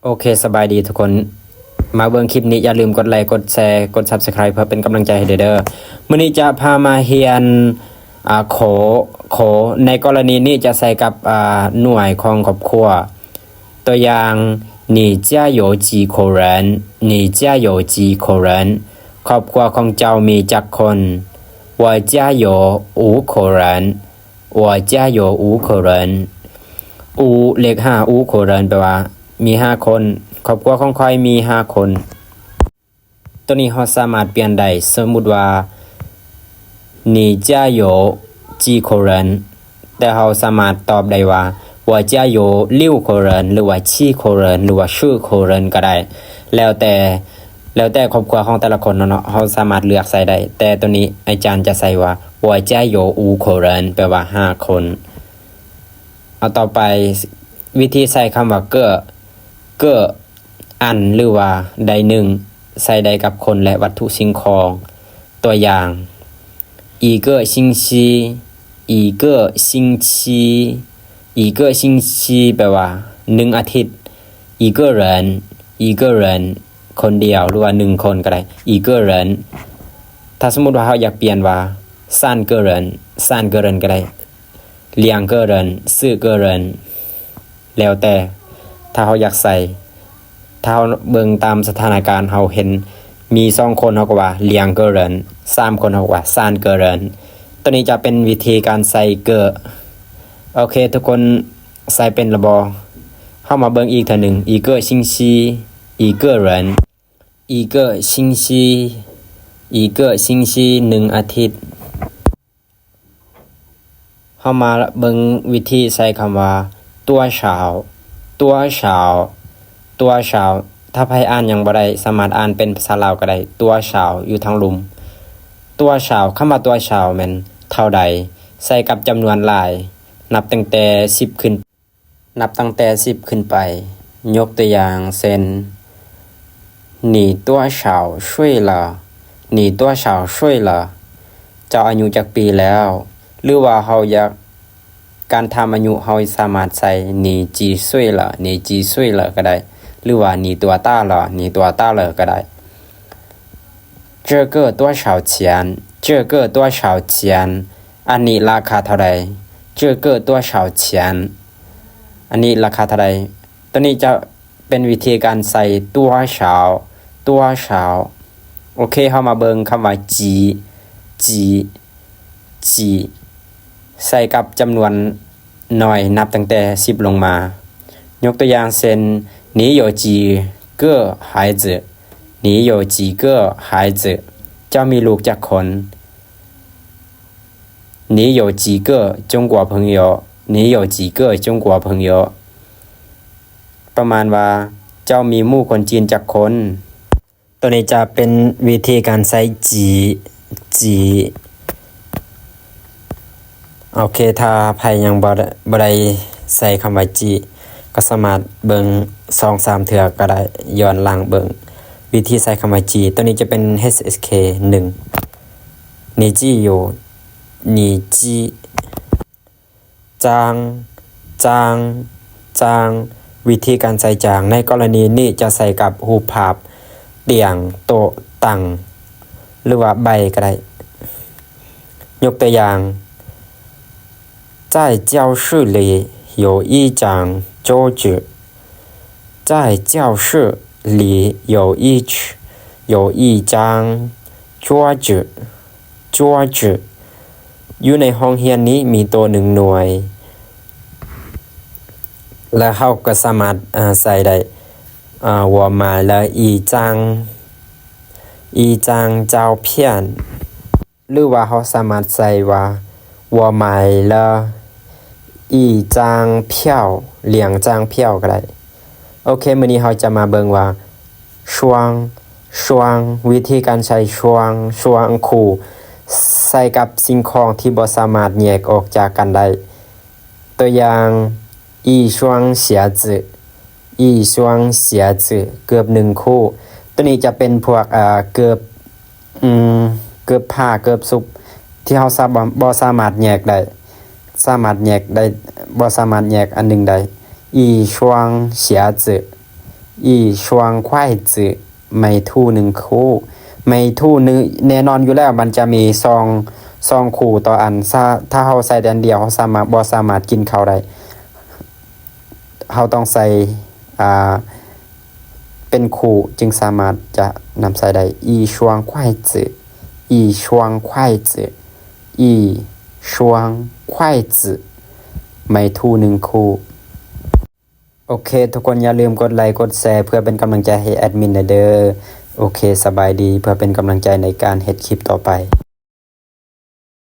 โอเคสบายดีทุกคนมาเบิ่งคลิปนี้อย่าลืมกดไลค์กดแชร์กด Subscribe เพื่อเป็นกำลังใจให้เด้อมื้อนี้จะพามาเรียนโขโขในกรณีนี้จะใส่กับหน่วยของครอบครัวตัวอย่าง你家有几口人你家有几口人ครอบครัวของเจ้ามีจักคน我家有五口人我家有五口人อูเลข5อู口人แปลว่ามี5คนครอบครัวของข้อยมี5คนตัวนี้เราสามารถเปลี่ยนได้สมมุติว่า你家有几口人แต่เราสามารถตอบได้ว่า我家有6口人หรือว่า7口人หรือว่า10口人ก็ได้แล้วแต่ครอบครัวของแต่ละคนเนาะเราสามารถเลือกใส่ได้แต่ตัวนี้อาจารย์จะใส่ว่า我家有5口人แปลว่า5คนเอาต่อไปวิธีใส่คำว่าเก้ออันหรือว่าใดหนึ่งใส่ได้กับคนและวัตถุสิ่งของตัวอย่าง一个星期一个星期一个星期แปลว่า1อาทิตย์一个人一个人คนเดียวหรือว่า1คนก็ได้一个人ถ้าสมมุติว่าเราอยากเปลี่ยนว่า3个人3个人ก็ได้2个人4个人แล้วแต่ถ้าเราอยากใส่ถ้าเราเบิ่งตามสถานการณ์เราเห็นมี2คนเราก็ว่า2个人3คนเราก็ว่า3个人ตัวนี้จะเป็นวิธีการใส่เกอโอเคทุกคนใส่เป็นระบอเข้ามาเบิ่งอีกเทื่อนึง一个星期一个人一个星期一个星期1อาทิตย์เข้ามาเบิ่งวิธีใส่คำว่าตัวเฉาถ้าใครอ่านยังบ่ได้สามารถอ่านเป็นภาษาลาวก็ได้ตัวเฉาอยู่ทางลุมตัวเฉาคำว่าตัวเฉาแม่นเท่าใดใส่กับจำนวนหลายนับตั้งแต่10ขึ้นไปยกตัวอย่างเช่น你多少岁了你多少岁了เจ้าอายุจักปีแล้วหรือว่าเฮาอยากการทำอายุเฮาสามารถใส่你几岁了你几岁了ก็ได้หรือว่า你多大了你多大了ก็ได้这个多少钱这个多少钱อันนี้ราคาเท่าใด这个多少钱อันนี้ราคาเท่าใดตัวนี้จะเป็นวิธีการใส่ตัวเฉาโอเคเฮามาเบิ่งคำว่าจีใส่กับจำนวนหน่อยนับตั้งแต่10ลงมายกตัวอย่างเช่น你有几个孩子你有几个孩子เจ้ามีลูกจักคน你有几个中国朋友你有几个中国朋友ประมาณว่าเจ้ามีหมู่คนจีนจักคนตัวนี้จะเป็นวิธีการใช้จีโอเคถ้าใครยังบ่ได้ใส่คำว่าจีก็สามารถเบิ่ง 2-3 เทื่อก็ได้ย้อนหลังเบิ่งวิธีใส่คำว่าจีตัวนี้จะเป็น HSK 1你จีอยู่你จีจางวิธีการใส่จางในกรณีนี้จะใส่กับรูปภาพเตียงโต๊ะตั้งหรือว่าใบก็ได้ยกตัวอย่าง在教室里有一张桌子在教室里有一张桌子อยู่ในห้องเรียนนี้มีโต๊ะ1หน่วยและเราก็สามารถใส่ได้我买了一张照片หรือว่าเราสามารถใส่ว่า我买了一张票2张票ก็ได้โอเคมื้อนี้เราจะมาเบิ่งว่าช่วงวิธีการใช้ช่วงคู่ใส่กับสิ่งของที่บ่สามารถแยกออกจากกันได้ตัวอย่าง一双鞋子เกือบ1คู่ตัวนี้จะเป็นพวกเกือบผ้าเกือบซุปที่เราบ่สามารถแยกได้บ่สามารถแยกอันหนึ่งได้一双鞋子อีชวงควายจือไม่ทู่หนึ่งคู่ไม่ทู่นึงแน่นอนอยู่แล้วมันจะมีซองคู่ต่ออันถ้าเฮาใส่อันเดียวเฮาสามารถกินข้าวได้เฮาต้องใส่อ่าเป็นคู่จึงสามารถจะนำใส่ได้อีชวงควายจืออีชวงควายจืออีชวงควายจือไม่ทู่หนึ่งคู่โอเคทุกคนอย่าลืมกดไลค์กดแชร์เพื่อเป็นกำลังใจให้แอดมินเด้อโอเคสบายดีเพื่อเป็นกำลังใจในการเฮ็ดคลิปต่อไป